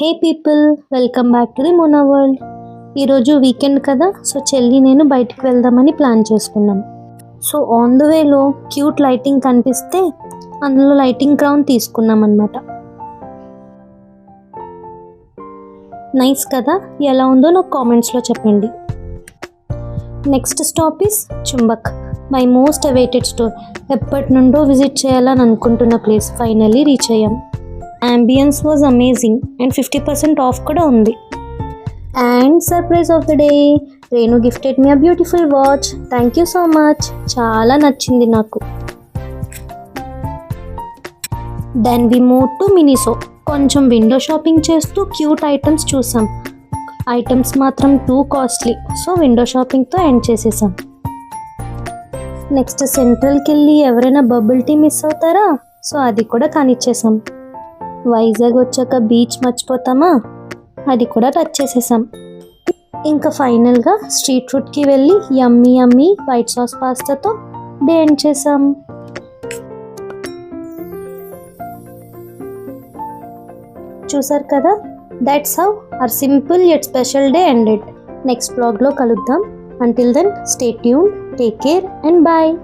Hey people, welcome back to the Mona world. ఈరోజు weekend కదా, so చెల్లి నేను బయటికి వెళ్దామని ప్లాన్ చేసుకున్నాం. సో ఆన్ ద వేలో క్యూట్ లైటింగ్ కనిపిస్తే అందులో లైటింగ్ క్రౌన్ తీసుకున్నాం అన్నమాట. నైస్ కదా, ఎలా ఉందో నాకు కామెంట్స్లో చెప్పండి. Next stop is Chumbak, my most awaited store. ఎప్పటి నుండో విజిట్ చేయాలని అనుకుంటున్న ప్లేస్ ఫైనల్లీ రీచ్ అయ్యాం. Ambience was amazing and 50% off కూడా ఉంది. And surprise of the day, Renu gifted me a beautiful watch. Thank you so much, చాలా నచ్చింది నాకు. Then we move to Miniso. కొంచెం విండో షాపింగ్ చేస్తూ క్యూట్ ఐటమ్స్ చూసాం. Items మాత్రం టూ కాస్ట్లీ, సో విండో షాపింగ్తో ఎండ్ చేసేసాం. నెక్స్ట్ సెంట్రల్కి వెళ్ళి ఎవరైనా బబుల్ టీ మిస్ అవుతారా, సో అది కూడా కానిచ్చేసాం. వైజాగ్ వచ్చాక బీచ్ మర్చిపోతామా, అది కూడా టచ్ చేసేసాం. ఇంకా ఫైనల్గా స్ట్రీట్ ఫుడ్కి వెళ్ళి యమ్మీ యమ్మీ వైట్ సాస్ పాస్తాతో డే ఎండ్ చేసాం. చూసారు కదా, that's how our simple yet special day ended. Next బ్లాగ్లో కలుద్దాం. Until then stay tuned, take care and bye.